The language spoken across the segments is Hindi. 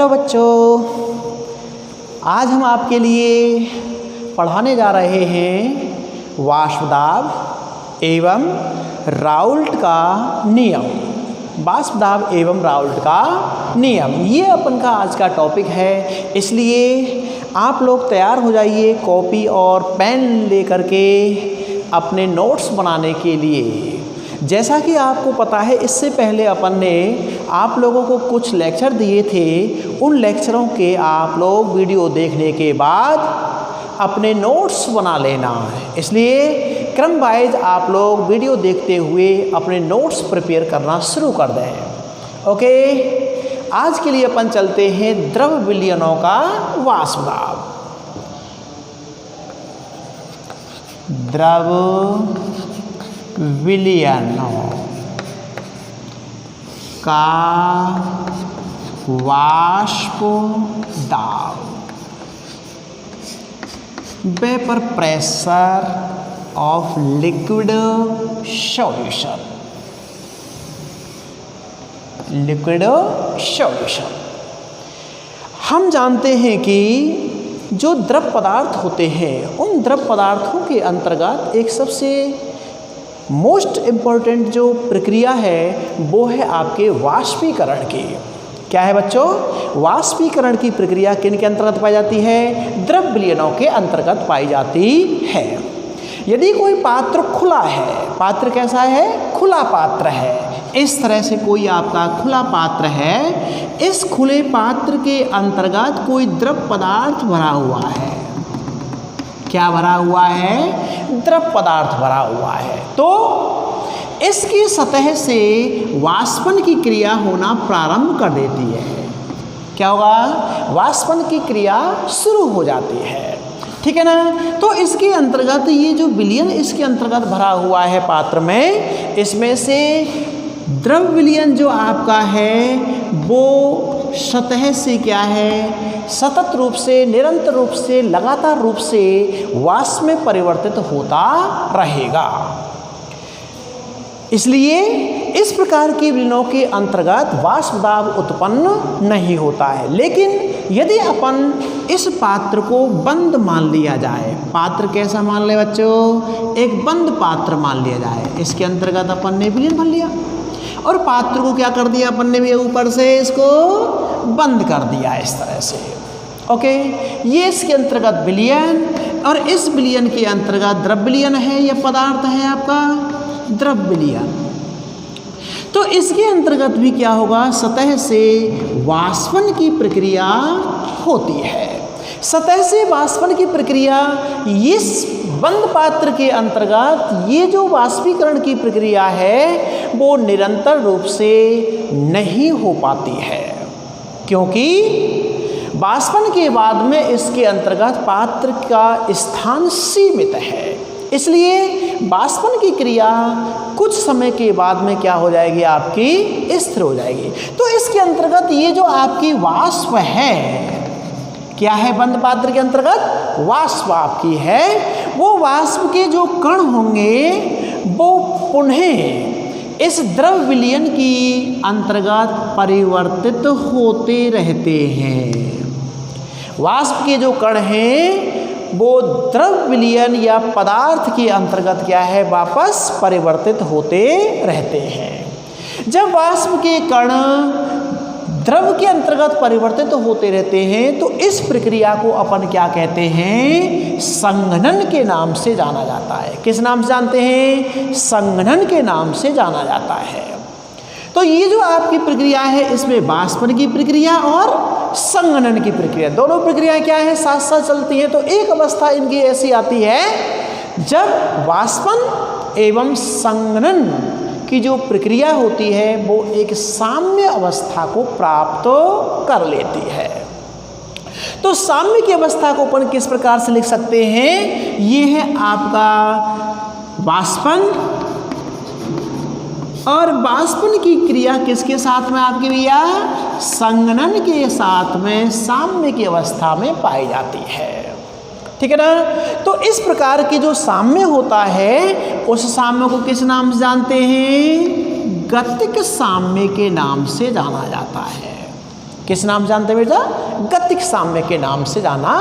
हेलो बच्चों, आज हम आपके लिए पढ़ाने जा रहे हैं वाष्प दाब एवं राउल्ट का नियम। वाष्प दाब एवं राउल्ट का नियम, ये अपन का आज का टॉपिक है। इसलिए आप लोग तैयार हो जाइए कॉपी और पेन लेकर के अपने नोट्स बनाने के लिए। जैसा कि आपको पता है, इससे पहले अपन ने आप लोगों को कुछ लेक्चर दिए थे। उन लेक्चरों के आप लोग वीडियो देखने के बाद अपने नोट्स बना लेना है। इसलिए क्रम वाइज आप लोग वीडियो देखते हुए अपने नोट्स प्रिपेयर करना शुरू कर दें। ओके, आज के लिए अपन चलते हैं द्रव विलयनों का वाष्प दाब। द्रव विलयनों का वाष्प दाब। Vapour pressure of liquid solution. Liquid solution, हम जानते हैं कि जो द्रव पदार्थ होते हैं, उन द्रव पदार्थों के अंतर्गत एक सबसे मोस्ट इम्पॉर्टेंट जो प्रक्रिया है वो है आपके वाष्पीकरण की। क्या है बच्चों? वाष्पीकरण की प्रक्रिया किन के अंतर्गत पाई जाती है? द्रव विलयनों के अंतर्गत पाई जाती है। यदि कोई पात्र खुला है, पात्र कैसा है? खुला पात्र है। इस तरह से कोई आपका खुला पात्र है, इस खुले पात्र के अंतर्गत कोई द्रव पदार्थ भरा हुआ है। क्या भरा हुआ है? द्रव पदार्थ भरा हुआ है। तो इसकी सतह से वाष्पन की क्रिया होना प्रारंभ कर देती है। क्या होगा? वाष्पन की क्रिया शुरू हो जाती है। ठीक है ना? तो इसके अंतर्गत ये जो विलयन इसके अंतर्गत भरा हुआ है पात्र में, इसमें से द्रव विलयन जो आपका है वो सतह से क्या है? सतत रूप से, निरंतर रूप से, लगातार रूप से वाष्प में परिवर्तित होता रहेगा। इसलिए इस प्रकार के विलयनों के अंतर्गत वाष्प दाब उत्पन्न नहीं होता है। लेकिन यदि अपन इस पात्र को बंद मान लिया जाए, पात्र कैसा मान ले बच्चों? एक बंद पात्र मान लिया जाए। इसके अंतर्गत अपन ने विलयन भर लिया और पात्र को क्या कर दिया अपन ने भी? ऊपर से इसको बंद कर दिया इस तरह से। ओके, ये इसके अंतर्गत विलयन, और इस विलयन के अंतर्गत द्रव विलयन है या पदार्थ है आपका द्रव विलयन। तो इसके अंतर्गत भी क्या होगा? सतह से वाष्पन की प्रक्रिया होती है। सतह से वाष्पन की प्रक्रिया इस बंद पात्र के अंतर्गत ये जो वाष्पीकरण की प्रक्रिया है वो निरंतर रूप से नहीं हो पाती है, क्योंकि वाष्पन के बाद में इसके अंतर्गत पात्र का स्थान सीमित है। इसलिए वाष्पन की क्रिया कुछ समय के बाद में क्या हो जाएगी? आपकी स्थिर हो जाएगी। तो इसके अंतर्गत ये जो आपकी वाष्प है, क्या है? बंद पात्र के अंतर्गत वाष्प आपकी है। वो वाष्प के जो कण होंगे वो पुनः इस द्रव विलयन की अंतर्गत परिवर्तित होते रहते हैं। वाष्प के जो कण हैं वो द्रव विलयन या पदार्थ के अंतर्गत क्या है? वापस परिवर्तित होते रहते हैं। जब वाष्प के कण द्रव के अंतर्गत परिवर्तित होते रहते हैं तो इस प्रक्रिया को अपन क्या कहते हैं? संघनन के नाम से जाना जाता है। किस नाम से जानते हैं? संघनन के नाम से जाना जाता है। तो ये जो आपकी प्रक्रिया है, इसमें वाष्पन की प्रक्रिया और संघनन की प्रक्रिया, दोनों प्रक्रियाएं क्या है? साथ साथ चलती हैं। तो एक अवस्था इनकी ऐसी आती है जब वाष्पन एवं संघनन की जो प्रक्रिया होती है वो एक साम्य अवस्था को प्राप्त कर लेती है। तो साम्य की अवस्था को अपन किस प्रकार से लिख सकते हैं? ये है आपका वाष्पन, और वाष्पन की क्रिया किसके साथ में आपके भैया? संघनन के साथ में साम्य की अवस्था में पाई जाती है। ठीक है ना? तो इस प्रकार की जो साम्य होता है उस साम्य को किस नाम से जानते हैं? गतिक साम्य के नाम से जाना जाता है। किस नाम जानते हैं बेटा? गतिक साम्य के नाम से जाना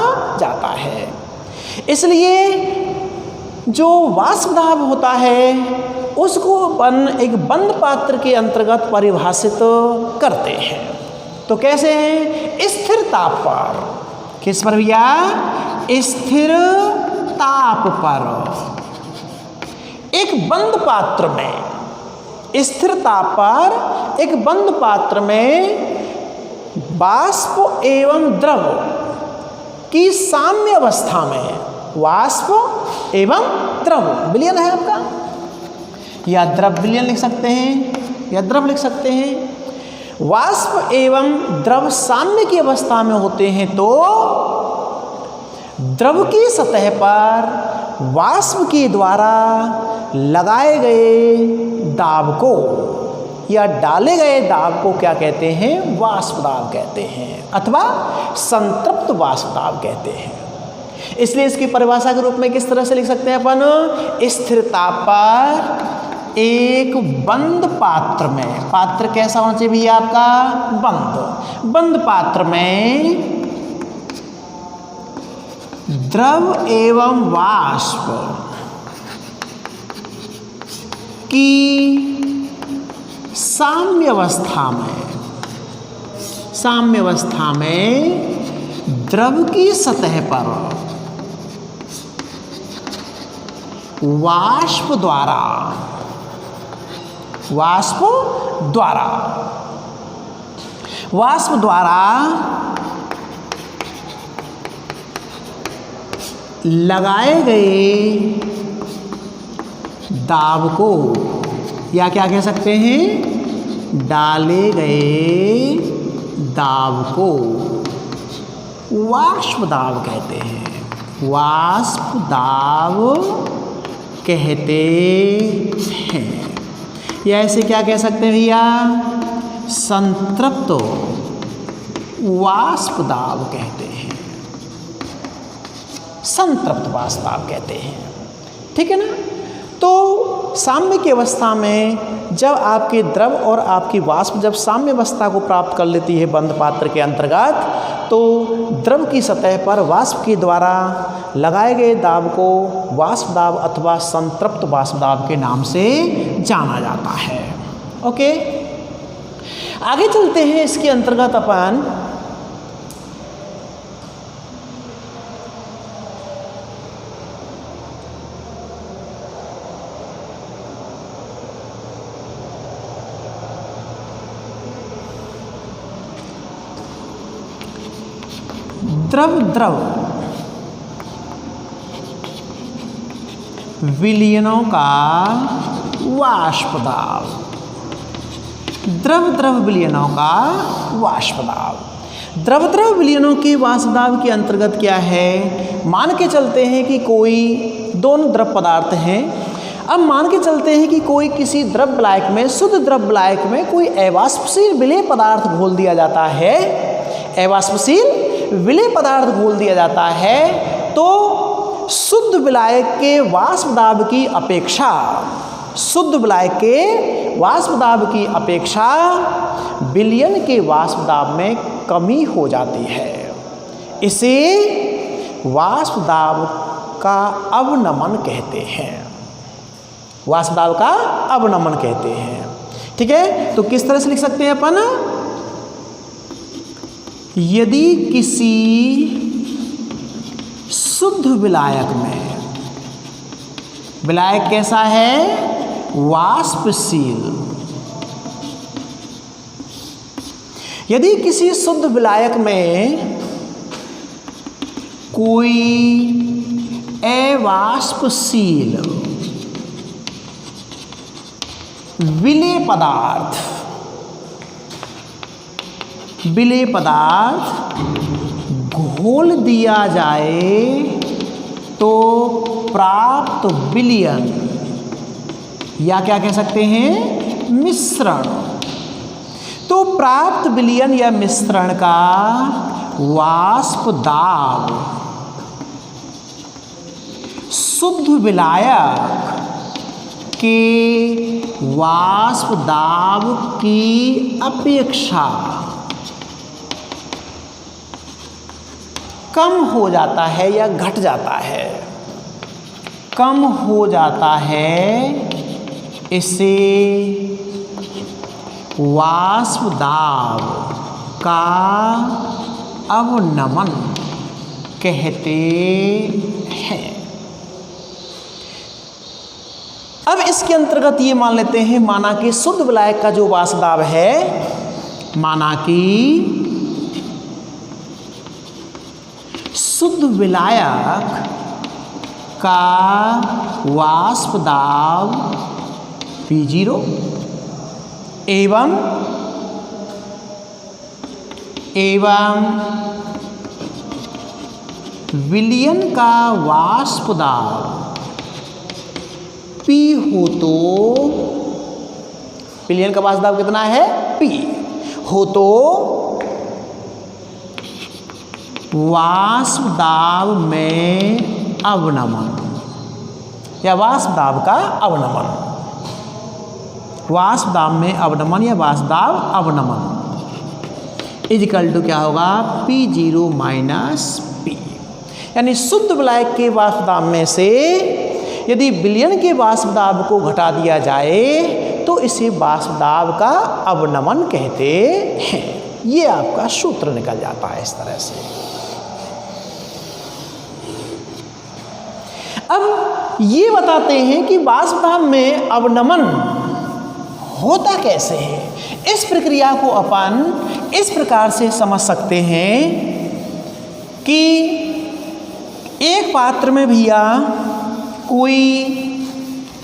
जाता है। इसलिए जो वाष्प दाब होता है उसको अपन एक बंद पात्र के अंतर्गत परिभाषित करते हैं। तो कैसे है? स्थिर ताप पर। किस पर भैया? स्थिर ताप पर एक बंद पात्र में, स्थिर ताप पर एक बंद पात्र में वाष्प एवं द्रव की साम्य अवस्था में, वाष्प एवं द्रव विलयन है आपका, या द्रव विलयन लिख सकते हैं या द्रव लिख सकते हैं। वाष्प एवं द्रव साम्य की अवस्था में होते हैं तो द्रव की सतह पर वाष्प के द्वारा लगाए गए दाब को या डाले गए दाब को क्या कहते हैं? वाष्प दाब कहते हैं अथवा संतृप्त वाष्प दाब कहते हैं। इसलिए इसकी परिभाषा के रूप में किस तरह से लिख सकते हैं अपन? स्थिर ताप पर एक बंद पात्र में, पात्र कैसा होना चाहिए भैया आपका? बंद। बंद पात्र में द्रव एवं वाष्प की साम्य अवस्था में द्रव की सतह पर वाष्प द्वारा लगाए गए दाब को या क्या कह सकते हैं? डाले गए दाब को वाष्प दाब कहते हैं। वाष्प दाब कहते हैं। या ऐसे क्या कह सकते हैं भैया? संतृप्त वाष्प दाब कहते हैं, संतृप्त वाष्प दाब कहते हैं। ठीक है ना? तो साम्य की अवस्था में जब आपके द्रव और आपकी वाष्प जब साम्य अवस्था को प्राप्त कर लेती है बंद पात्र के अंतर्गत, तो द्रव की सतह पर वाष्प के द्वारा लगाए गए दाब को वाष्प दाब अथवा संतृप्त वाष्प दाब के नाम से जाना जाता है। ओके, आगे चलते हैं। इसके अंतर्गत अपन द्रव विलयनों का वाष्प दाब, द्रव विलयनों का वाष्प दाब। द्रव विलयनों के वाष्प दाब के अंतर्गत क्या है? मान के चलते हैं कि कोई दोनों द्रव पदार्थ हैं। अब मान के चलते हैं कि कोई किसी द्रव विलायक में, शुद्ध द्रव विलायक में कोई अवाष्पशील विलेय पदार्थ घोल दिया जाता है, अवाष्पशील विलेय पदार्थ घोल दिया जाता है, तो शुद्ध विलायक के वाष्प दाब की अपेक्षा, शुद्ध विलायक के वाष्प दाब की अपेक्षा विलयन के वाष्प दाब में कमी हो जाती है। इसे वाष्प दाब का अवनमन कहते हैं। वाष्प दाब का अवनमन कहते हैं। ठीक है, तो किस तरह से लिख सकते हैं अपन? यदि किसी शुद्ध विलायक में, विलायक कैसा है? वाष्पशील। यदि किसी शुद्ध विलायक में कोई अवाष्पशील विलेय पदार्थ घोल दिया जाए तो प्राप्त विलयन या क्या कह सकते हैं? मिश्रण। तो प्राप्त विलयन या मिश्रण का वाष्प दाब शुद्ध विलायक के वाष्प दाब की अपेक्षा कम हो जाता है या घट जाता है, कम हो जाता है, इसे वाष्प दाब का अवनमन कहते हैं। अब इसके अंतर्गत ये मान लेते हैं, माना कि शुद्ध विलायक का जो वाष्प दाब है, माना कि शुद्ध विलायक का वाष्प दाब P0 एवं विलयन का वाष्प दाब P हो तो विलयन का वाष्प दाब कितना है? P हो तो वाष्प दाब में अवनमन या वाष्प दाब का अवनमन, वाष्प दाब में अवनमन या वाष्प दाब अवनमन इजिकल टू क्या होगा? P0 minus P। यानी शुद्ध विलायक के वाष्प दाब में से यदि विलयन के वाष्प दाब को घटा दिया जाए तो इसे वाष्प दाब का अवनमन कहते हैं। ये आपका सूत्र निकल जाता है इस तरह से। अब ये बताते हैं कि वाष्प दाब में अवनमन होता कैसे है। इस प्रक्रिया को अपन इस प्रकार से समझ सकते हैं कि एक पात्र में भैया कोई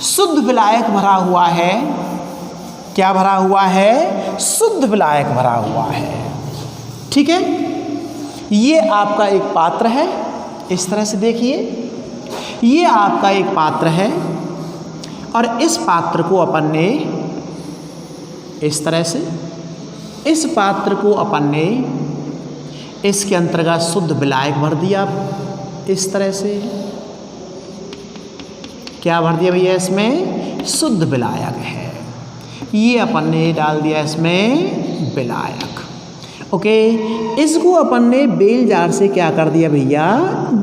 शुद्ध विलायक भरा हुआ है। क्या भरा हुआ है? शुद्ध विलायक भरा हुआ है। ठीक है, ये आपका एक पात्र है। इस तरह से देखिए, ये आपका एक पात्र है और इस पात्र को अपन ने इस तरह से, इस पात्र को अपन ने इसके अंतर्गत शुद्ध विलायक भर दिया। इस तरह से क्या भर दिया भैया? इसमें शुद्ध विलायक है। ये अपन ने डाल दिया इसमें विलायक। ओके, इसको अपन ने बेल जार से क्या कर दिया भैया?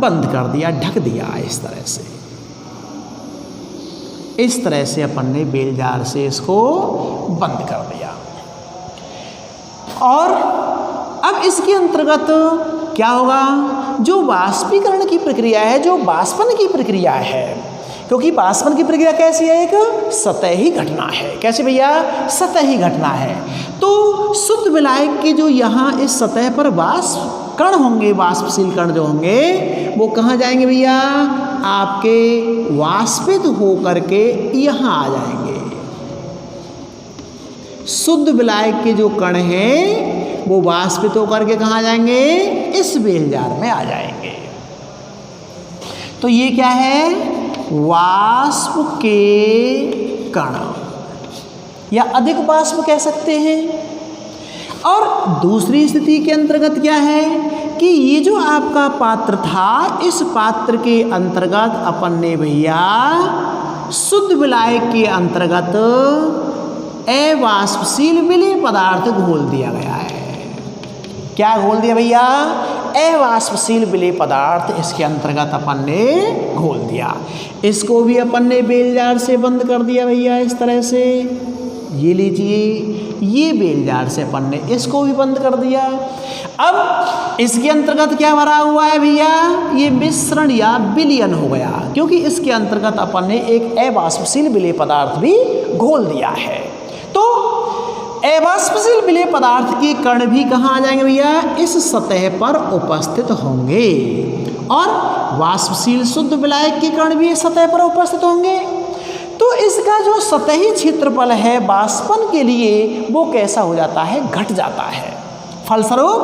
बंद कर दिया, ढक दिया। इस तरह से, इस तरह से अपन ने बेल जार से इसको बंद कर दिया। और अब इसके अंतर्गत क्या होगा? जो वाष्पीकरण की प्रक्रिया है, जो वाष्पन की प्रक्रिया है, क्योंकि वाष्पन की प्रक्रिया कैसी है? एक सतही घटना है। कैसे भैया? सतही घटना है। तो शुद्ध विलायक के जो यहाँ इस सतह पर वाष्प कण होंगे, वाष्पशील कण जो होंगे, वो कहाँ जाएंगे भैया? आपके वाष्पित होकर के यहाँ आ जाएंगे। शुद्ध विलायक के जो कण हैं वो वाष्पित होकर के कहाँ जाएंगे? इस बेल जार में आ जाएंगे। तो ये क्या है? वाष्प के कण या अधिक वाष्प कह सकते हैं। और दूसरी स्थिति के अंतर्गत क्या है कि ये जो आपका पात्र था, इस पात्र के अंतर्गत अपन ने भैया शुद्ध विलायक के अंतर्गत अवाष्पशील विलेय पदार्थ घोल दिया गया है। क्या घोल दिया भैया? अवाष्पशील विलेय पदार्थ इसके अंतर्गत अपन ने घोल दिया। इसको भी अपन ने बेल जार से बंद कर दिया भैया। इस तरह से ये लीजिए, ये बेल जार से अपन ने इसको भी बंद कर दिया। अब इसके अंतर्गत क्या भरा हुआ है भैया? ये मिश्रण या विलयन हो गया, क्योंकि इसके अंतर्गत अपन ने एक अवाष्पशील विलेय पदार्थ भी घोल दिया है। तो अवाष्पशील विलेय पदार्थ के कण भी कहाँ आ जाएंगे भैया? इस सतह पर उपस्थित होंगे। और वाष्पशील शुद्ध विलायक के कण भी इस सतह पर उपस्थित होंगे। तो इसका जो सतही क्षेत्रफल है वाष्पन के लिए, वो कैसा हो जाता है? घट जाता है। फलस्वरूप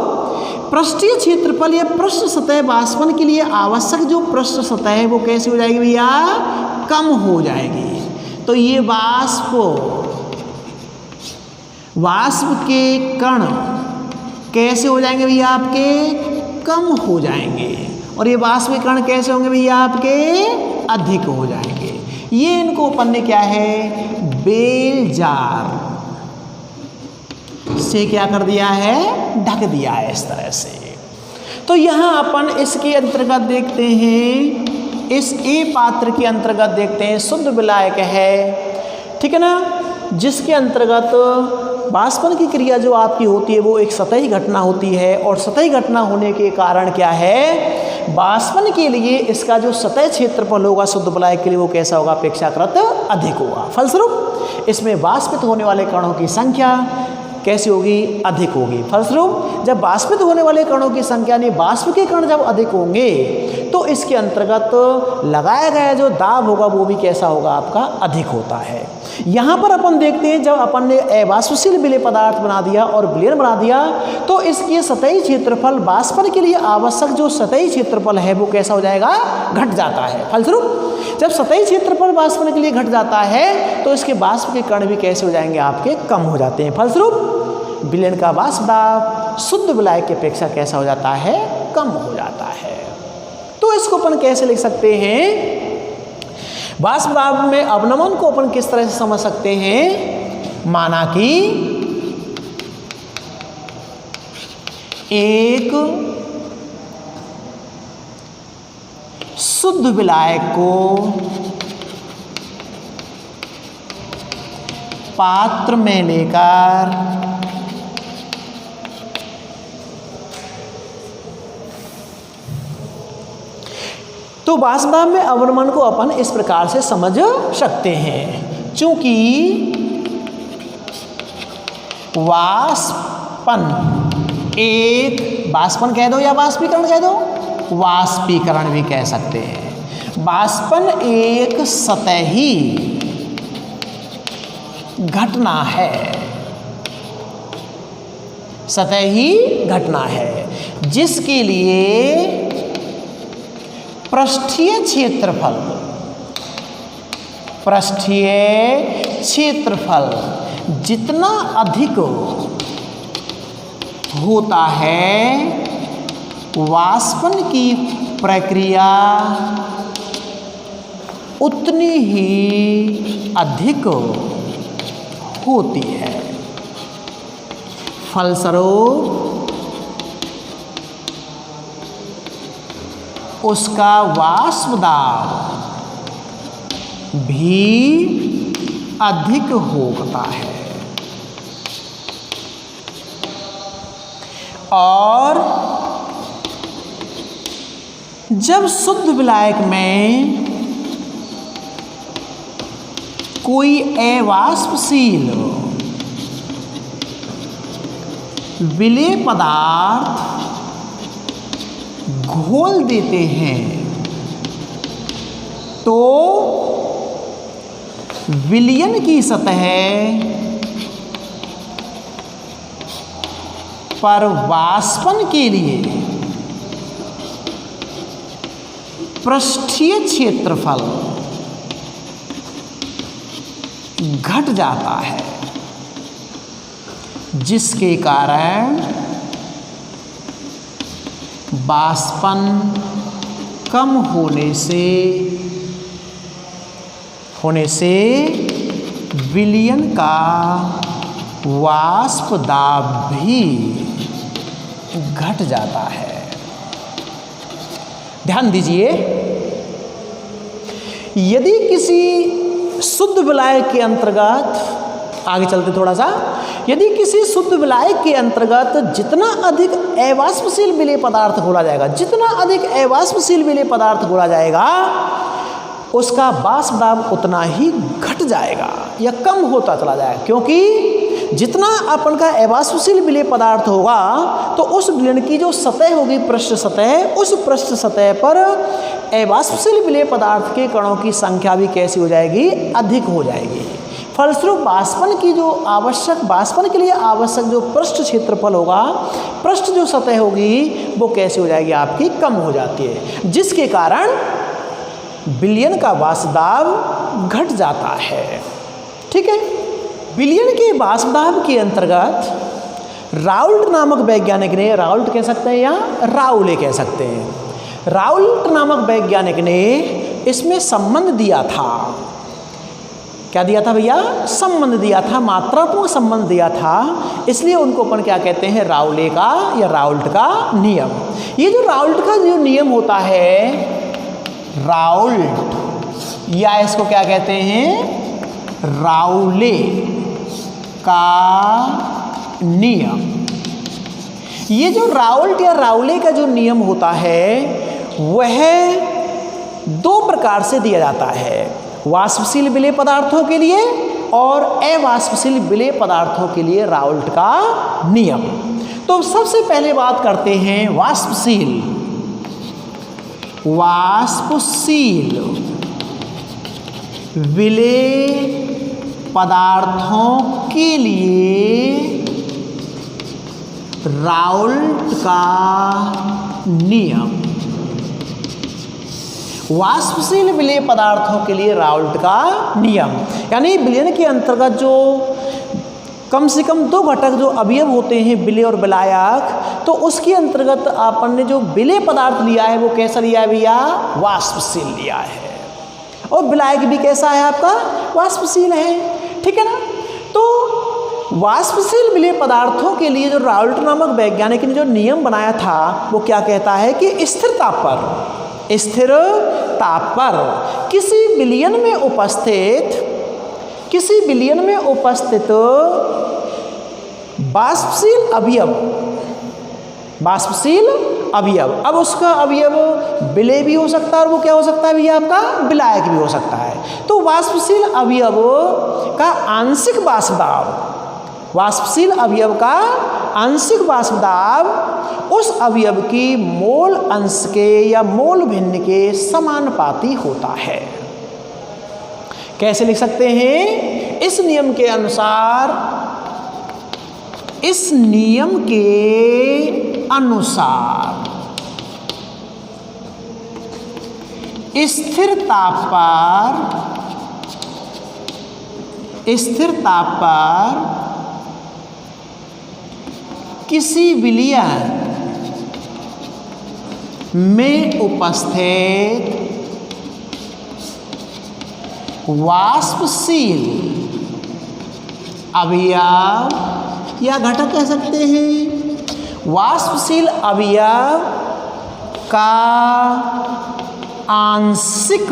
पृष्ठीय क्षेत्रफल या पृष्ठ सतह वाष्पन के लिए आवश्यक जो पृष्ठ सतह है वो कैसे हो जाएगी भैया? कम हो जाएगी। तो ये वाष्प के कण कैसे हो जाएंगे भैया? आपके कम हो जाएंगे। और ये वाष्प के कण कैसे होंगे भैया? आपके अधिक हो जाएंगे। ये इनको अपन ने क्या है? बेल जार से क्या कर दिया है? ढक दिया है इस तरह से। तो यहाँ अपन इसके अंतर्गत देखते हैं, इस ए पात्र के अंतर्गत देखते हैं शुद्ध विलायक है, ठीक है ना, जिसके अंतर्गत वाष्पन की क्रिया जो आपकी होती है वो एक सतही घटना होती है, और सतही घटना होने के कारण क्या है, वाष्पन के लिए इसका जो सतह क्षेत्रफल होगा शुद्ध विलायक के लिए वो कैसा होगा, अपेक्षाकृत अधिक होगा। फलस्वरूप इसमें वाष्पित होने वाले कणों की संख्या कैसी होगी, अधिक होगी। फलस्वरूप जब वाष्पित होने वाले कणों की संख्या ने वाष्प के कण जब अधिक होंगे तो इसके अंतर्गत लगाया गया जो दाब होगा वो भी कैसा होगा, आपका अधिक होता है। यहाँ पर अपन देखते हैं जब अपन ने अवाष्पशील विलेय पदार्थ बना दिया और विलयन बना दिया तो इसके सतही क्षेत्रफल वाष्पन के लिए आवश्यक जो सतही क्षेत्रफल है वो कैसा हो जाएगा, घट जाता है। फलस्वरूप जब सतही क्षेत्रफल वाष्पन के लिए घट जाता है तो इसके वाष्प के कण भी कैसे हो जाएंगे, आपके कम हो जाते हैं। फलस्वरूप विलयन का वाष्प दाब शुद्ध विलायक की अपेक्षा कैसा हो जाता है, कम हो जाता है। तो इसको अपन कैसे लिख सकते हैं, वाष्प दाब में अवनमन को अपन किस तरह से समझ सकते हैं, माना कि एक शुद्ध विलायक को पात्र में लेकर तो वाष्प दाब में अवनमन को अपन इस प्रकार से समझ सकते हैं, चूंकि वाष्पन एक, वाष्पन कह दो या वाष्पीकरण कह दो, वाष्पीकरण भी कह सकते हैं। वाष्पन एक सतही घटना है, सतही घटना है जिसके लिए पृष्ठीय क्षेत्रफल जितना अधिक होता है वाष्पन की प्रक्रिया उतनी ही अधिक होती है। फलस्वरूप उसका वाष्प दाब भी अधिक होता है। और जब शुद्ध विलायक में कोई अवाष्पशील विलेय पदार्थ घोल देते हैं तो विलयन की सतह पर वाष्पन के लिए पृष्ठीय क्षेत्रफल घट जाता है, जिसके कारण वाष्पन कम होने से विलयन का वाष्प दाब भी घट जाता है। ध्यान दीजिए, यदि किसी शुद्ध विलायक के अंतर्गत, आगे चलते थोड़ा सा, यदि किसी शुद्ध विलायक के अंतर्गत जितना अधिक अवाष्पशील विलेय पदार्थ घोला जाएगा, जितना अधिक अवाष्पशील विलेय पदार्थ घोला जाएगा उसका वाष्प दाब उतना ही घट जाएगा या कम होता चला जाएगा, क्योंकि जितना अपन का अवाष्पशील विलेय पदार्थ होगा तो उस विलयन की जो सतह होगी पृष्ठ सतह, उस पृष्ठ सतह पर अवाष्पशील विलेय पदार्थ के कणों की संख्या भी कैसी हो जाएगी, अधिक हो जाएगी। फलस्वरूप वाष्पन की जो आवश्यक, वाष्पन के लिए आवश्यक जो पृष्ठ क्षेत्रफल होगा, पृष्ठ जो सतह होगी वो कैसी हो जाएगी, आपकी कम हो जाती है, जिसके कारण विलयन का वाष्प दाब घट जाता है। ठीक है, विलयन के वाष्प दाब के अंतर्गत राउल्ट नामक वैज्ञानिक ने, राउल्ट कह सकते हैं या राउले कह सकते हैं, राउल्ट नामक वैज्ञानिक ने इसमें संबंध दिया था क्या दिया था भैया, संबंध दिया था, मात्रात्मक संबंध दिया था, इसलिए उनको अपन क्या कहते हैं, राउले का या राउल्ट का नियम। ये जो राउल्ट का जो नियम होता है, राउल्ट या इसको क्या कहते हैं, राउले का नियम। ये जो राउल्ट या राउले का जो नियम होता है वह दो प्रकार से दिया जाता है, वाष्पशील विलेय पदार्थों के लिए और अवाष्पशील विलेय पदार्थों के लिए राउल्ट का नियम। तो सबसे पहले बात करते हैं वाष्पशील विलेय पदार्थों के लिए राउल्ट का नियम। वाष्पशील विलेय पदार्थों के लिए राउल्ट का नियम, यानी विलयन के अंतर्गत जो कम से कम दो घटक जो अवयव होते हैं, विलेय और विलायक, तो उसके अंतर्गत अपन ने जो विलेय पदार्थ लिया है वो कैसा लिया है भैया, वाष्पशील लिया है। और विलायक भी कैसा है आपका, वाष्पशील है, ठीक है ना। तो वाष्पशील विलेय पदार्थों के लिए जो राउल्ट नामक वैज्ञानिक ने जो नियम बनाया था वो क्या कहता है कि स्थिर ताप पर किसी विलयन में उपस्थित वाष्पशील अवयव, अब उसका अवयव विलेय भी हो सकता है और वो क्या हो सकता है भैया, आपका विलायक भी हो सकता है। तो वाष्पशील अवयव का आंशिक वाष्प दाब उस अवयव की मोल अंश के या मोल भिन्न के समानुपाती होता है। कैसे लिख सकते हैं, इस नियम के अनुसार स्थिर ताप पर किसी विलयन में उपस्थित वाष्पशील अवयव या घटक कह सकते हैं, वाष्पशील अवयव का आंशिक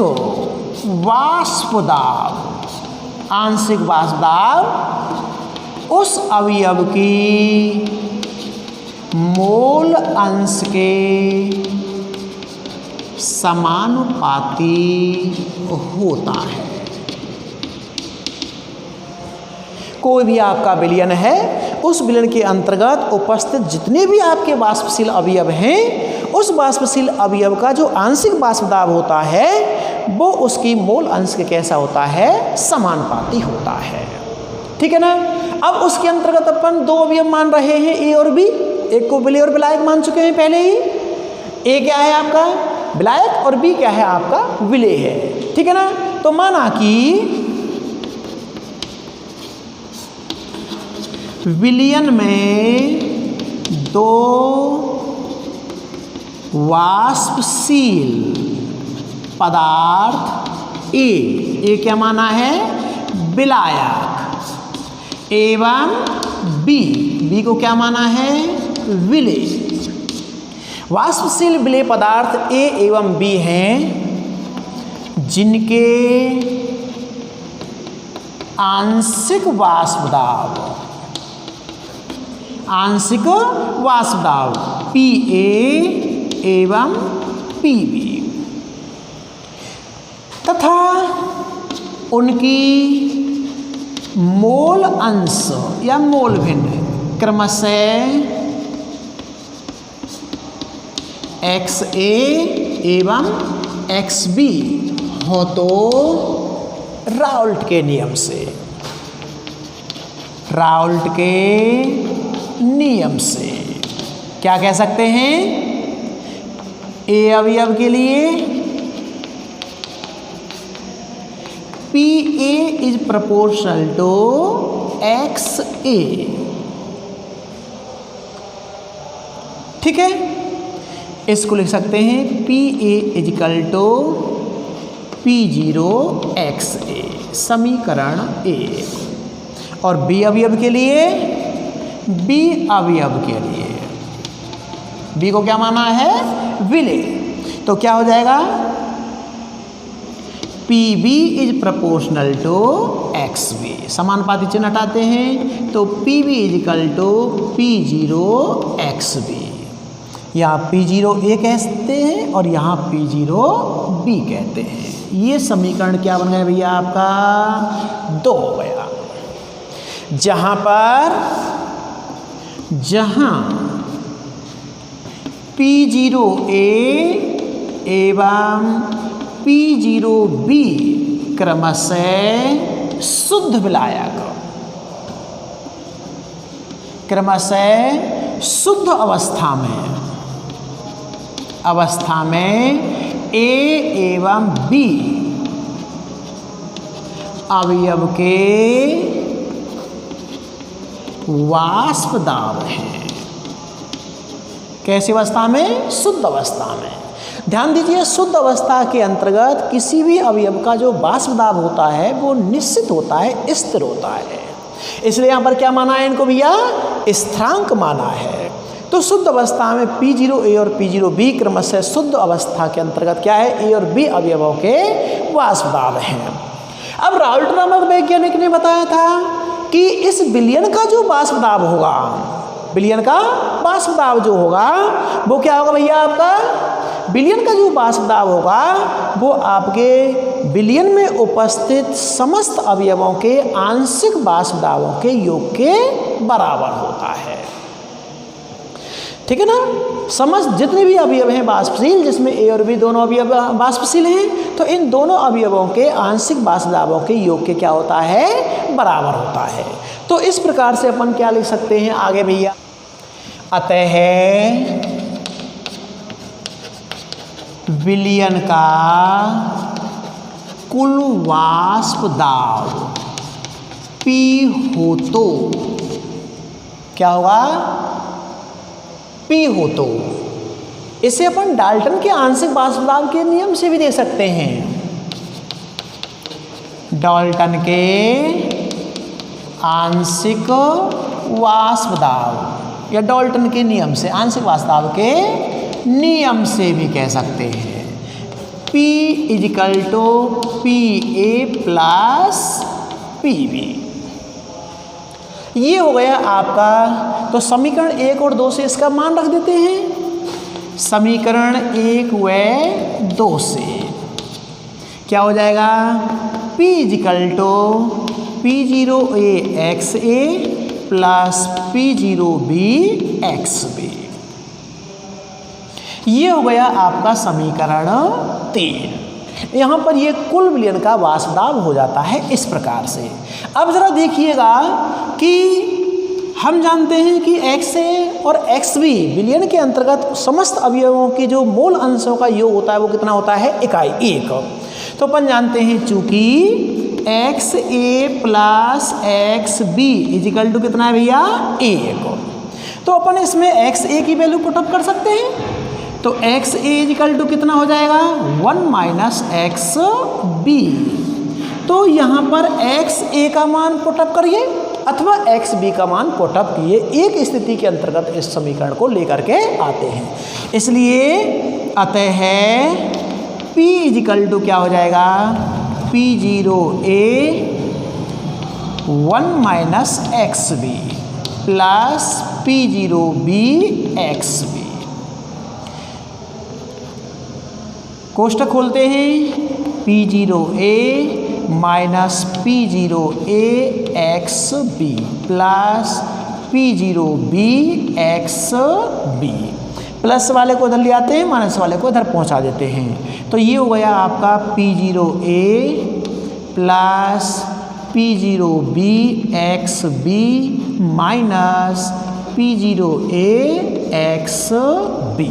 वाष्प दाब उस अवयव की मोल अंश के समानुपाती होता है। कोई भी आपका विलयन है, उस विलयन के अंतर्गत उपस्थित जितने भी आपके वाष्पशील अवयव हैं, उस वाष्पशील अवयव का जो आंशिक वाष्प दाब होता है वो उसकी मोल अंश के कैसा होता है, समानुपाती होता है, ठीक है ना। अब उसके अंतर्गत अपन दो अवयव मान रहे हैं, ए और बी। एक को विलेय और विलायक मान चुके हैं पहले ही। ए क्या है आपका, विलायक, और बी क्या है आपका, विलेय है, ठीक है ना। तो माना कि विलयन में दो वाष्पशील पदार्थ ए क्या माना है, विलायक, एवं बी को क्या माना है, विलेय। वाष्पशील विलेय पदार्थ ए एवं बी हैं जिनके आंशिक वाष्प दाब पी ए एवं पी बी तथा उनकी मोल अंश या मोल भिन्न क्रमशः एक्स ए एवं एक्स बी हो तो राउल्ट के नियम से क्या कह सकते हैं, ए अवयव के लिए p a is proportional to x a, ठीक है। इसको लिख सकते हैं p a is equal to P zero x a, समीकरण 1। और बी अवयव के लिए, बी अवयव के लिए बी को क्या माना है, विलेय। तो क्या हो जाएगा, P B is proportional to x B. समानुपाती चिन्ह हटाते हैं तो P B is equal to P zero x B. यहाँ पी जीरो ए कहते हैं और यहाँ पी जीरो बी कहते हैं। ये समीकरण क्या बन गया भैया आपका, 2 हो गया। जहाँ पी जीरो ए एवं पी जीरो बी क्रमशः शुद्ध विलायक, क्रमशः शुद्ध अवस्था में ए एवं बी अवयव के वाष्प दाब हैं। कैसी अवस्था में, शुद्ध अवस्था में। ध्यान दीजिए, शुद्ध अवस्था के अंतर्गत किसी भी अवयव का जो वाष्प दाब होता है वो निश्चित होता है, स्थिर होता है। इसलिए यहाँ पर क्या माना है इनको भैया, स्थिरांक माना है। तो शुद्ध अवस्था में P0A और P0B क्रमशः शुद्ध अवस्था के अंतर्गत क्या है, A और B अवयवों के वाष्प दाब हैं। अब राउल्ट नामक वैज्ञानिक ने बताया था कि इस विलयन का जो वाष्प दाब होगा, विलयन का वाष्प दाब जो होगा वो क्या होगा भैया आपका, विलयन का जो वाष्प दाब होगा वो आपके विलयन में उपस्थित समस्त अवयवों के आंशिक वाष्प दाबों के योग के बराबर होता है। ठीक है ना। समस्त जितने भी अवयव हैं वाष्पशील, जिसमें ए और बी दोनों अवयव वाष्पशील हैं, तो इन दोनों अवयवों के आंशिक वाष्प दाबों के योग के क्या होता है, बराबर होता है। तो इस प्रकार से अपन क्या लिख सकते हैं आगे भैया, अतः विलयन का कुल वाष्प दाब P हो तो क्या होगा, P हो तो। इसे अपन डाल्टन के आंशिक वाष्प दाब के नियम से भी देख सकते हैं। डाल्टन के आंशिक वाष्प दाब या डाल्टन के नियम से, आंशिक वाष्प दाब के नियम से भी कह सकते हैं। P equal to P A plus P B, ये हो गया आपका। तो समीकरण 1 और 2 से इसका मान रख देते हैं। समीकरण 1 व 2 से क्या हो जाएगा, P equal to P0A x A plus P0B x B. ये हो गया आपका समीकरण 3। यहाँ पर ये कुल विलयन का वाष्प दाब हो जाता है इस प्रकार से। अब जरा देखिएगा कि हम जानते हैं कि XA और XB विलयन के अंतर्गत समस्त अवयवों के जो मोल अंशों का योग होता है वो कितना होता है, इकाई 1। तो अपन जानते हैं चूंकि XA plus XB equal to कितना है भैया, 1। तो अपन इसमें XA की वैल्यू पुटअप कर सकते हैं। तो XA इजिकल टू कितना हो जाएगा, 1 माइनस XB। तो यहाँ पर XA का मान पुटअप करिए अथवा XB का मान पुटअप किए, एक स्थिति के अंतर्गत इस समीकरण को लेकर के आते हैं। इसलिए अतः P इजिकल टू क्या हो जाएगा, P0A 1 minus XB plus P0B XB। कोष्ठक खोलते हैं, P0A minus P0A XB plus P0B XB। Plus वाले को इधर ले आते हैं, माइनस वाले को इधर पहुंचा देते हैं। तो ये हो गया आपका P0A plus P0B XB minus P0A XB।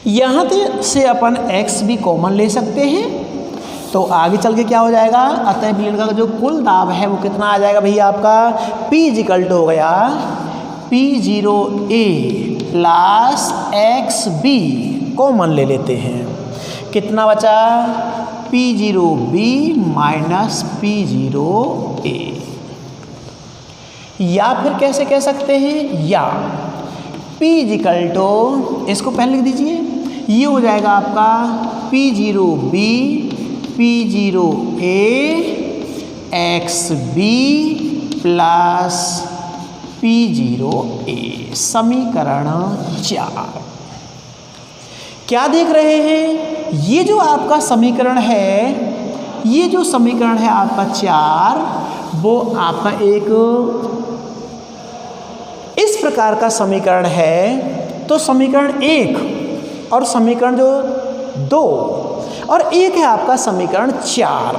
यहाँ से अपन XB कॉमन ले सकते हैं। तो आगे चल के क्या हो जाएगा, अतः विलयन का जो कुल दाब है वो कितना आ जाएगा भैया आपका, P इजिकल टू हो गया P0A प्लस XB कॉमन ले लेते हैं। कितना बचा, P0B माइनस P0A। या फिर कैसे कह सकते हैं, या P इजिकल टू, इसको पहले लिख दीजिए, ये हो जाएगा आपका P0B P0A XB plus P0A, समीकरण 4। क्या देख रहे हैं, ये जो आपका समीकरण है, ये जो समीकरण है आपका 4, वो आपका एक इस प्रकार का समीकरण है। तो समीकरण 1 और समीकरण जो 2 और एक है आपका समीकरण 4।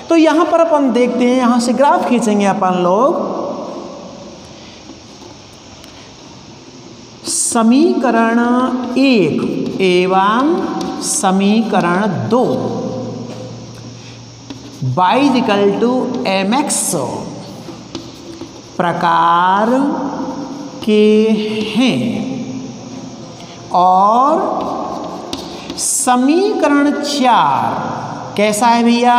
तो यहाँ पर अपन देखते हैं, यहाँ से ग्राफ खींचेंगे अपन लोग। समीकरण 1 एवं समीकरण 2 y इक्वल टू mx प्रकार के हैं और समीकरण 4 कैसा है भैया,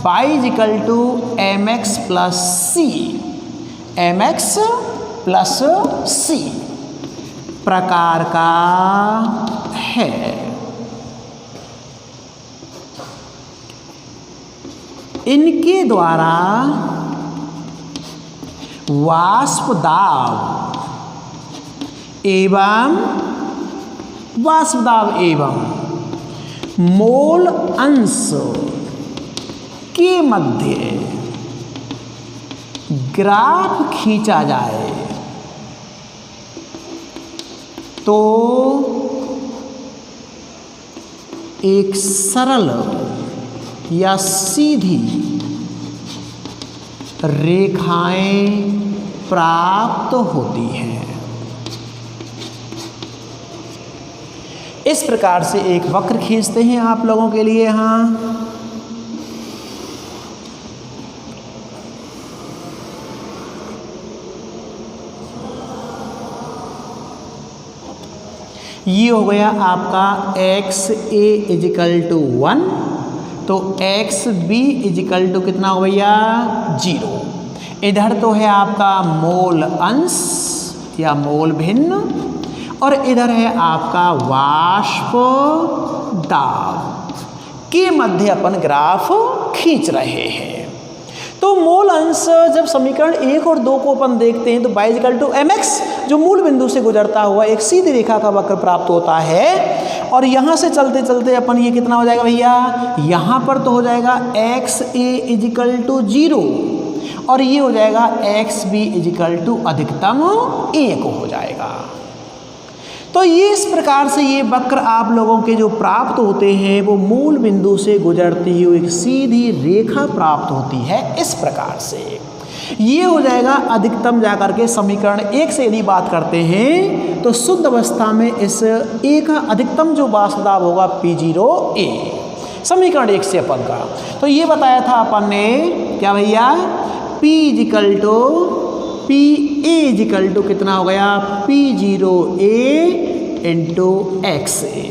y equal to mx plus c, mx plus c प्रकार का है। इनके द्वारा वाष्प दाब एवं मोल अंश के मध्य ग्राफ खींचा जाए तो एक सरल या सीधी रेखाएं प्राप्त होती हैं। इस प्रकार से एक वक्र खींचते हैं आप लोगों के लिए। यहाँ ये हो गया आपका XA इजिकल टू 1, तो XB इजिकल टू कितना हो भैया 0। इधर तो है आपका मोल अंश या मोल भिन्न और इधर है आपका वाष्प दाब के मध्य अपन ग्राफ खींच रहे हैं। तो मूल अंश जब समीकरण 1 और 2 को अपन देखते हैं तो y इक्वल टू mx जो मूल बिंदु से गुजरता हुआ एक सीधी रेखा का वक्र प्राप्त होता है। और यहाँ से चलते चलते अपन ये कितना हो जाएगा भैया, यहाँ पर तो हो जाएगा XA इजिकल टू 0 और ये हो जाएगा XB इजिकल टू अधिकतम 1 हो जाएगा। तो ये इस प्रकार से ये वक्र आप लोगों के जो प्राप्त होते हैं वो मूल बिंदु से गुजरती हुई एक सीधी रेखा प्राप्त होती है। इस प्रकार से ये हो जाएगा अधिकतम जाकर के समीकरण 1 से यदि बात करते हैं तो शुद्ध अवस्था में इस A का अधिकतम जो वाष्प दाब होगा P0A समीकरण 1 से अपन का। तो ये बताया था अपन ने क्या भैया, P equal to PA equal to कितना हो गया P0A इंटू XA।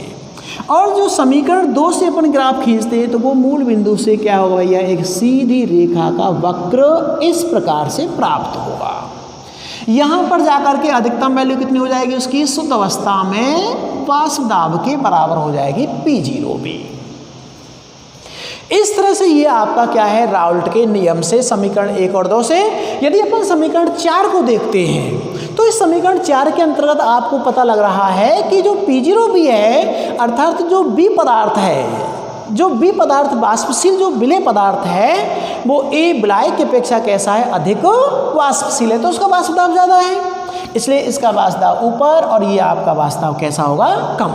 और जो समीकरण 2 से अपन ग्राफ खींचते हैं तो वो मूल बिंदु से क्या होगा भैया, एक सीधी रेखा का वक्र इस प्रकार से प्राप्त होगा। यहाँ पर जाकर के अधिकतम वैल्यू कितनी हो जाएगी उसकी, शुद्ध अवस्था में वाष्प दाब के बराबर हो जाएगी P0B। इस तरह से ये आपका क्या है, राउल्ट के नियम से समीकरण 1 और 2 से। यदि अपन समीकरण 4 को देखते हैं तो इस समीकरण 4 के अंतर्गत आपको पता लग रहा है कि जो P0B है अर्थात जो B पदार्थ है, जो B पदार्थ वाष्पशील जो विलेय पदार्थ है वो A विलायक की अपेक्षा कैसा है, अधिक वाष्पशील है, तो उसका वाष्प दाब ज़्यादा है, इसलिए इसका वाष्प दाब ऊपर और ये आपका वाष्प दाब कैसा होगा, कम।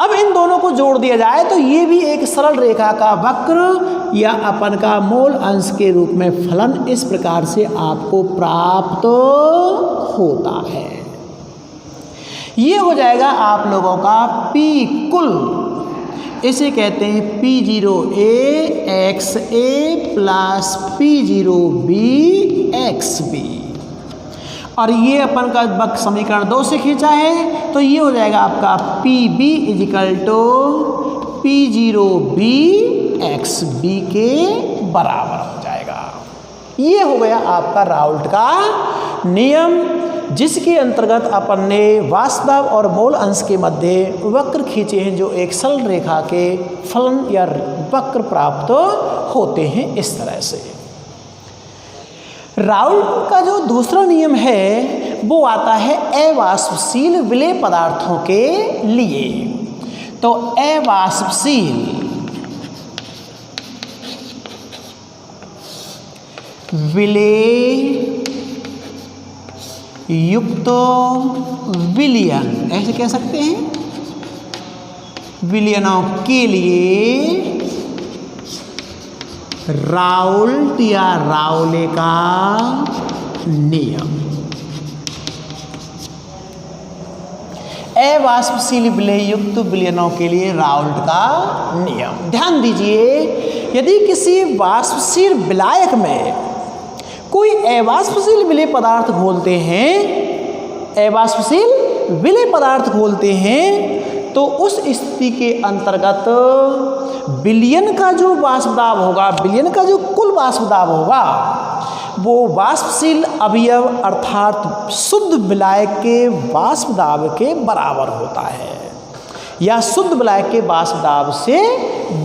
अब इन दोनों को जोड़ दिया जाए तो ये भी एक सरल रेखा का वक्र या अपन का मूल अंश के रूप में फलन इस प्रकार से आपको प्राप्त होता है। ये हो जाएगा आप लोगों का P कुल, इसे कहते हैं P0A XA plus P0B XB। और ये अपन का समीकरण 2 से खींचा है तो ये हो जाएगा आपका PB equal to P0B x B के बराबर हो जाएगा। ये हो गया आपका राउल्ट का नियम, जिसके अंतर्गत अपन ने वाष्प दाब और मोल अंश के मध्य वक्र खींचे हैं, जो एक सरल रेखा के फलन या वक्र प्राप्त होते हैं इस तरह से। राउल्ट का जो दूसरा नियम है वो आता है अवाष्पशील विलेय पदार्थों के लिए। तो अवाष्पशील विलेय युक्त विलयन, ऐसे कह सकते हैं, विलयनों के लिए राउल्ट या राउले का नियम। अवाष्पशील विलेय युक्त विलयनों के लिए राउल्ट का नियम। ध्यान दीजिए, यदि किसी वाष्पशील विलायक में कोई अवाष्पशील विलेय पदार्थ घोलते हैं, अवाष्पशील विलेय पदार्थ घोलते हैं, तो उस स्थिति के अंतर्गत विलयन का जो वाष्प दाब होगा, विलयन का जो कुल वाष्प दाब होगा, वो वाष्पशील अवयव अर्थात शुद्ध विलायक के वाष्प दाब के बराबर होता है, या शुद्ध विलायक के वाष्प दाब से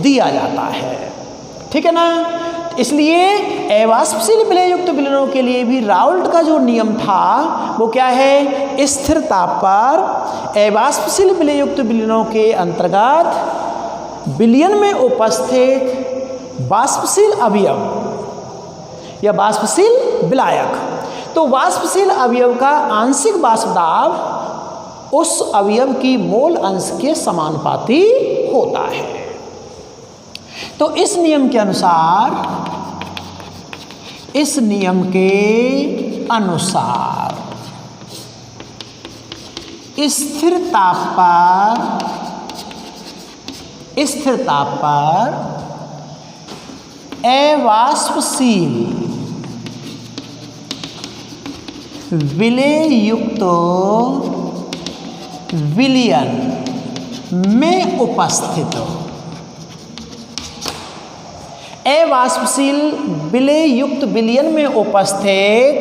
दिया जाता है। ठीक है ना। इसलिए अवाष्पशील विलेय युक्त विलयनों के लिए भी राउल्ट का जो नियम था वो क्या है, स्थिर ताप पर अवाष्पशील विलेय युक्त विलयनों के अंतर्गत विलयन में उपस्थित वाष्पशील अवयव या वाष्पशील विलायक, तो वाष्पशील अवयव का आंशिक वाष्प दाब उस अवयव की मोल अंश के समानुपाती होता है। तो इस नियम के अनुसार, इस नियम के अनुसार स्थिर ताप पर अवाष्पशील विलेय युक्त विलयन में उपस्थित अवाष्पशील विलेय युक्त विलयन में उपस्थित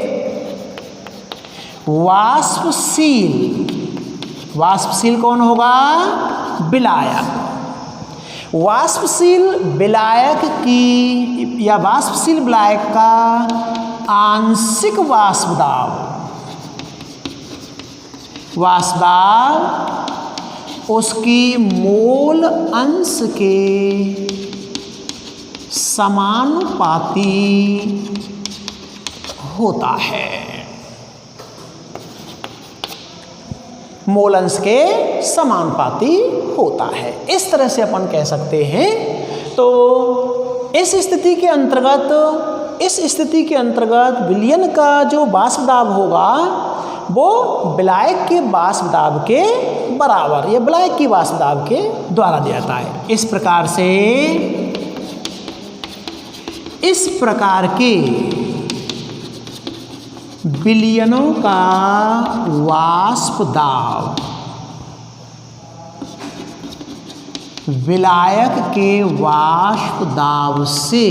वाष्पशील कौन होगा, विलायक। वाष्पशील विलायक की या वाष्पशील विलायक का आंशिक वाष्प दाब उसकी मोल अंश के समानुपाती होता है, मोल अंश के समानुपाती होता है। इस तरह से अपन कह सकते हैं। तो इस स्थिति के अंतर्गत विलयन का जो वाष्प दाब होगा वो विलायक के वाष्प दाब के बराबर या विलायक की वाष्प दाब के द्वारा दिया जाता है। इस प्रकार के विलयनों का वाष्प दाब विलायक के वाष्प दाब से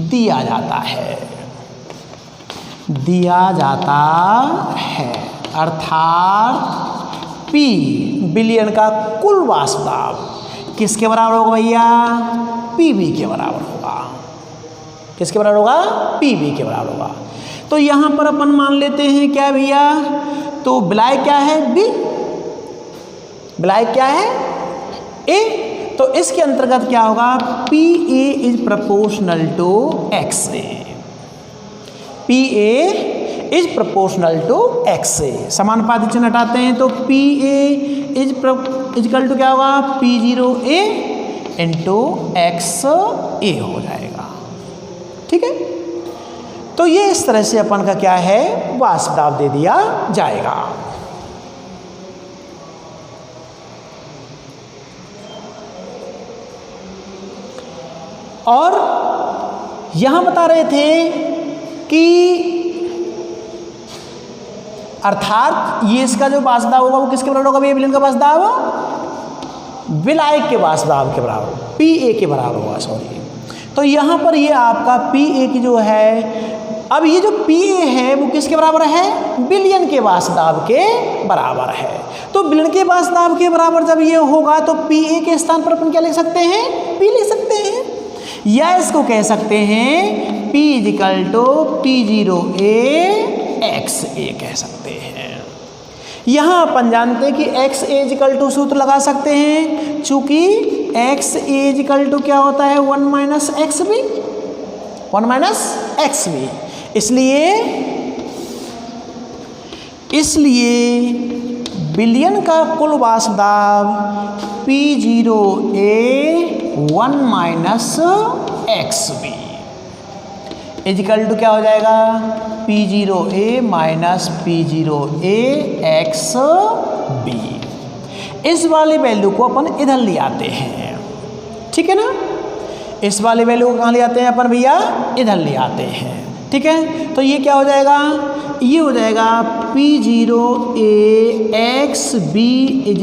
दिया जाता है, अर्थात P विलयन का कुल वाष्प दाब किसके बराबर होगा भैया, PV के बराबर होगा। किसके बराबर होगा, PV के बराबर होगा। तो यहाँ पर अपन मान लेते हैं क्या भैया, तो विलायक क्या है, B, विलायक क्या है, A। तो इसके अंतर्गत क्या होगा, PA is proportional to XA, PA is proportional to XA। समानुपाती चिन्ह हटाते हैं तो PA इजकल टू क्या होगा, P0A इंटू XA हो जाएगा। ठीक है। तो ये इस तरह से अपन का क्या है, वाष्प दाब दे दिया जाएगा। और यहां बता रहे थे कि अर्थात ये इसका जो वाष्प दाब होगा वो किसके बराबर होगा भैया, विलयन का वाष्प दाब विलायक के वाष्प दाब के बराबर, PA के बराबर होगा, सॉरी। तो यहाँ पर ये आपका PA की जो है, अब ये जो PA है वो किसके बराबर है? विलयन के वाष्प दाब के बराबर है। तो विलयन के वाष्प दाब के बराबर जब ये होगा तो PA के स्थान पर अपन क्या लिख सकते हैं? P लिख सकते हैं, या इसको कह सकते हैं P = P0A XA कह सकते हैं। यहाँ अपन जानते हैं कि XA सूत्र लगा सकते हैं, चूंकि XA क्या होता है? 1 - XB, 1 - XB। इसलिए विलयन का कुल वाष्प दाब P0A 1 - XB क्या हो जाएगा? P0A - P0A XB। इस वाले वैल्यू को अपन इधर ले आते हैं, ठीक है ना? इस वाले वैल्यू को कहाँ ले आते हैं अपन भैया? इधर ले आते हैं, ठीक है? तो ये क्या हो जाएगा? ये हो जाएगा P0A XB =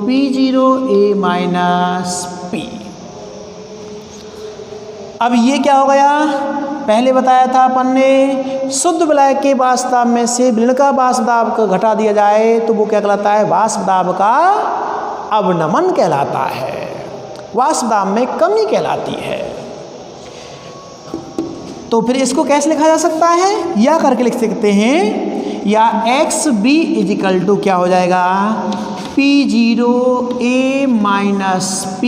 P0A - P। अब ये क्या हो गया? पहले बताया था अपन ने, शुद्ध विलायक के वाष्प दाब में से विलयन का वाष्प दाब को घटा दिया जाए तो वो क्या कहलाता है? वाष्प दाब का अवनमन कहलाता है, वाष्प दाब में कमी कहलाती है। तो फिर इसको कैसे लिखा जा सकता है? या करके लिख सकते हैं, या XB = क्या हो जाएगा? P0A - P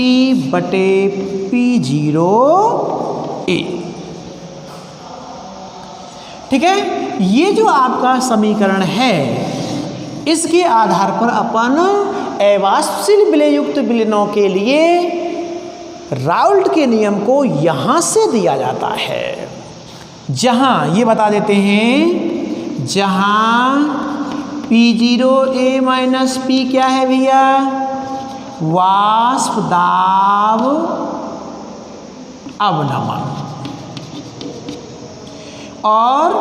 बटे P0A, ठीक है? ये जो आपका समीकरण है, इसके आधार पर अपन अवाष्पशील विलययुक्त विलयनों के लिए राउल्ट के नियम को यहाँ से दिया जाता है, जहाँ ये बता देते हैं, जहाँ P0A - P क्या है भैया? वाष्प दाब अवनमन, और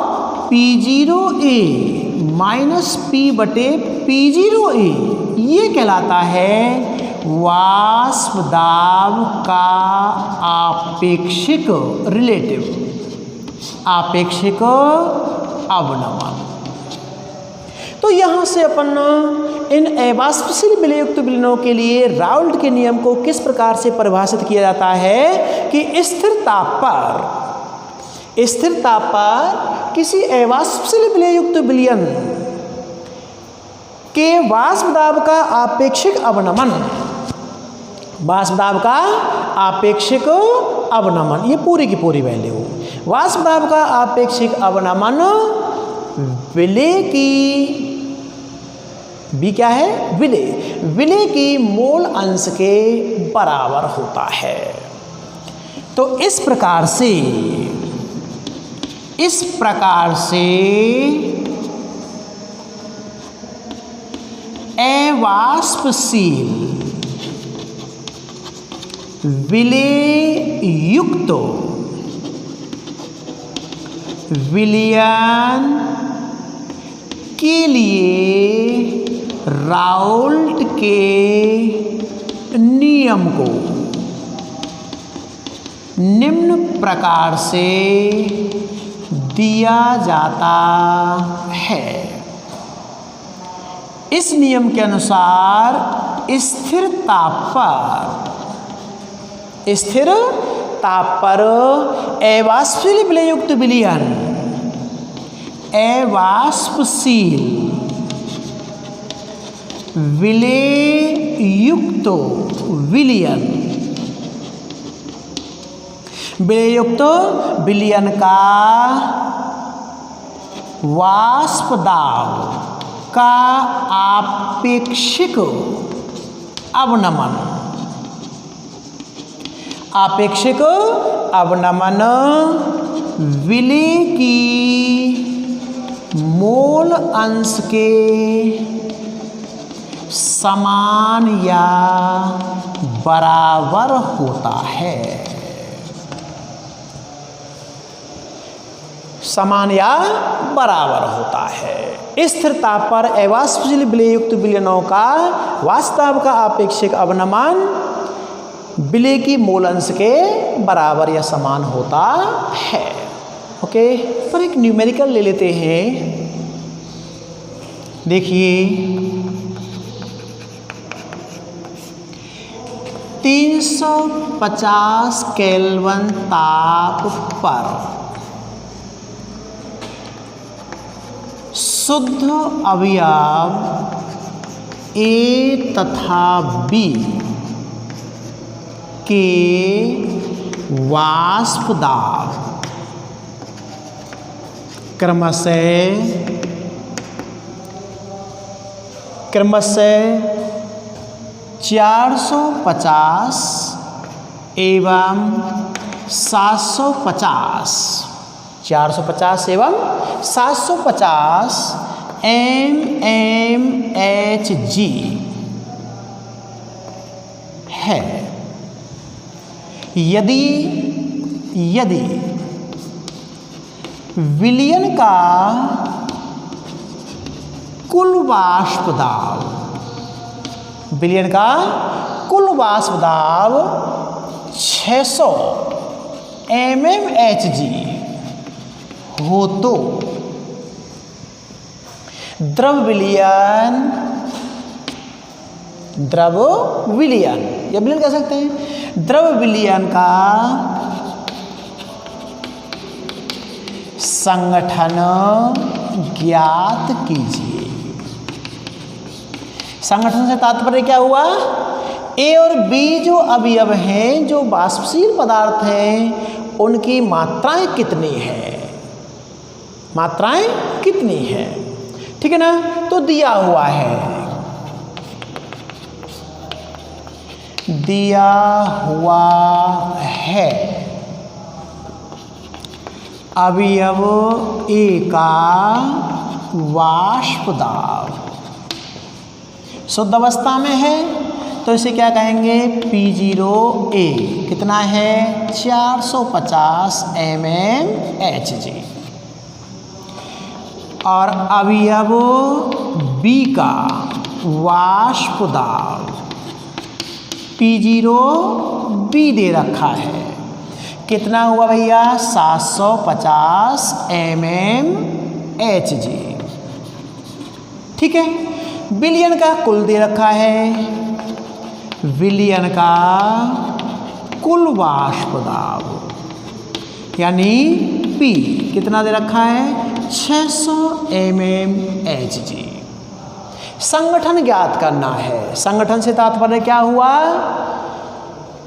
P0A - P बटे P0A ये कहलाता है वाष्प दाब का आपेक्षिक आपेक्षिक अवनमन। तो यहाँ से अपन इन अवाष्पशील विलययुक्त विलयनों के लिए राउल्ट के नियम को किस प्रकार से परिभाषित किया जाता है कि स्थिर ताप पर किसी अवाष्पशील विलययुक्त विलयन के वाष्प दाब का आपेक्षिक अवनमन, वाष्प दाब का आपेक्षिक अवनमन, ये पूरी की पूरी वैल्यू, वाष्प दाब का आपेक्षिक अवनमन विलय की भी क्या है? विलय की मोल अंश के बराबर होता है। तो इस प्रकार से अवाष्पशील विलययुक्त विलयन के लिए राउल्ट के नियम को निम्न प्रकार से दिया जाता है। इस नियम के अनुसार स्थिर ताप पर अवाष्पशील विलययुक्त विलयन, अवाष्पशील विलययुक्त विलयन, विलययुक्त विलयन का वाष्प दाब का आपेक्षिक अवनमन, आपेक्षिक अवनमन विलय की मोल अंश के समान या बराबर होता है। समान या बराबर होता है। स्थिरता पर अवाष्पशील विलययुक्त विलयनों का वास्तव का आपेक्षिक अवनमन विलय की मूल अंश के बराबर या समान होता है। ओके, पर एक न्यूमेरिकल ले लेते हैं। देखिए 350 केल्विन ताप पर शुद्ध अवयव A तथा B के वाष्प दाब क्रमशः 450 एवं 750 450 एवं 750 mmHg है। यदि विलयन का कुल वाष्प दाब दाब 600 mmHg हो तो द्रव विलयन या विलयन कह सकते हैं, द्रव विलयन का संगठन ज्ञात कीजिए। संगठन से तात्पर्य क्या हुआ? ए और बी जो अवयव हैं, जो वाष्पशील पदार्थ हैं, उनकी मात्राएं कितनी हैं, ठीक है ना। तो दिया हुआ है अवयव ए का वाष्प दाब शुद्ध अवस्था में है, तो इसे क्या कहेंगे? P0A कितना है? 450 mmHg। और अवयव B का वाष्प दाब P0B दे रखा है, कितना हुआ भैया? 750 mmHg, ठीक है। विलयन का कुल दे रखा है, विलयन का कुल वाष्प दाब यानी P कितना दे रखा है? 600 mmHg। संगठन ज्ञात करना है। संगठन से तात्पर्य क्या हुआ?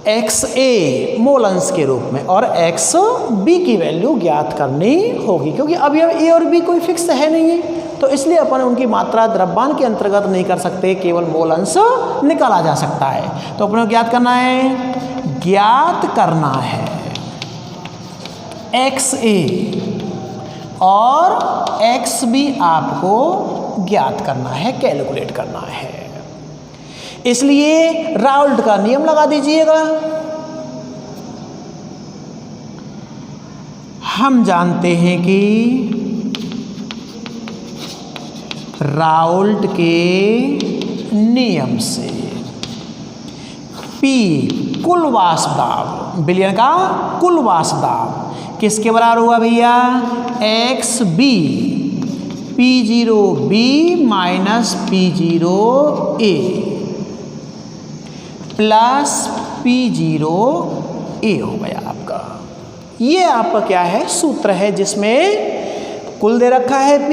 XA मोल अंश के रूप में और XB की वैल्यू ज्ञात करनी होगी, क्योंकि अब यह A और B कोई फिक्स है नहीं है, तो इसलिए अपन उनकी मात्रा द्रव्यमान के अंतर्गत नहीं कर सकते, केवल मोल अंश निकाला जा सकता है। तो अपने ज्ञात करना है XA और XB आपको ज्ञात करना है, कैलकुलेट करना है। इसलिए राउल्ट का नियम लगा दीजिएगा। हम जानते हैं कि राउल्ट के नियम से P कुल वाष्प दाब, विलयन का कुल वाष्प दाब किसके बराबर हुआ भैया? XB P0B minus P0A plus P0A हो गया आपका। ये आपका क्या है? सूत्र है, जिसमें कुल दे रखा है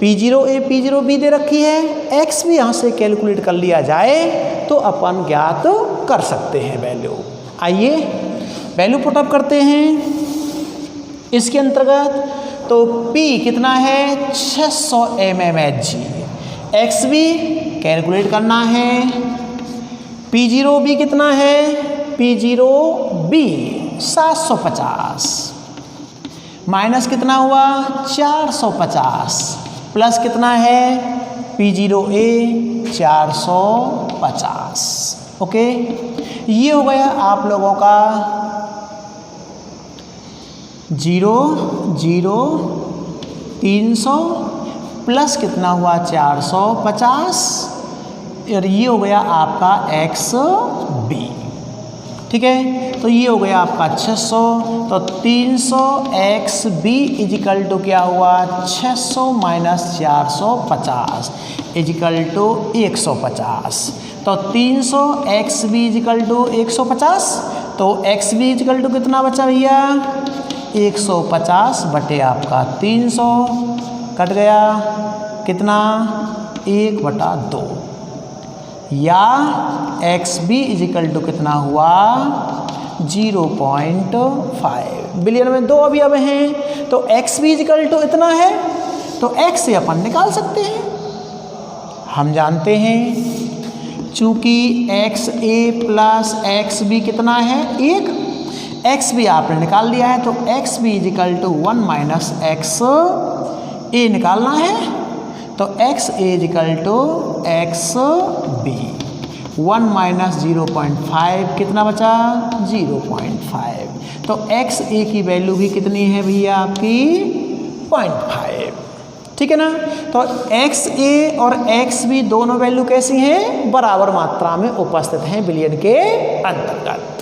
P0A P0B दे रखी है, X भी यहाँ से कैलकुलेट कर लिया जाए तो अपन ज्ञात कर सकते हैं वैल्यू। आइए वैल्यू पुटअप करते हैं इसके अंतर्गत। तो P कितना है? 600 mmHg। X भी कैलकुलेट करना है। P0B कितना है? P0B 750 माइनस कितना हुआ? 450 प्लस कितना है? P0A 450। ओके, ये हो गया आप लोगों का 0 0 300 प्लस कितना हुआ 450 और ये हो गया आपका XB। ठीक है, तो ये हो गया आपका 600। तो 300 XB इजिकल टू क्या हुआ 600 माइनस 450 इजिकल टू 150। तो 300 XB इजिकल टू 150। तो XB इजिकल टू कितना बचा भैया 150 बटे आपका 300 कट गया कितना 1/2 या XB इजिकल टू कितना हुआ 0.5। बिलियन में 2 अवयव हैं तो XB इजिकल टू इतना है तो X से अपन निकाल सकते हैं। हम जानते हैं चूंकि XA प्लस XB कितना है 1, XB आपने निकाल लिया है तो XB equal to 1 minus XA निकालना है तो XA equal to XB 1 minus 0.5 कितना बचा 0.5। तो XA की वैल्यू भी कितनी है भैया आपकी 0.5। ठीक है ना। तो XA और XB दोनों वैल्यू कैसी हैं बराबर मात्रा में उपस्थित हैं बिलियन के अंतर्गत।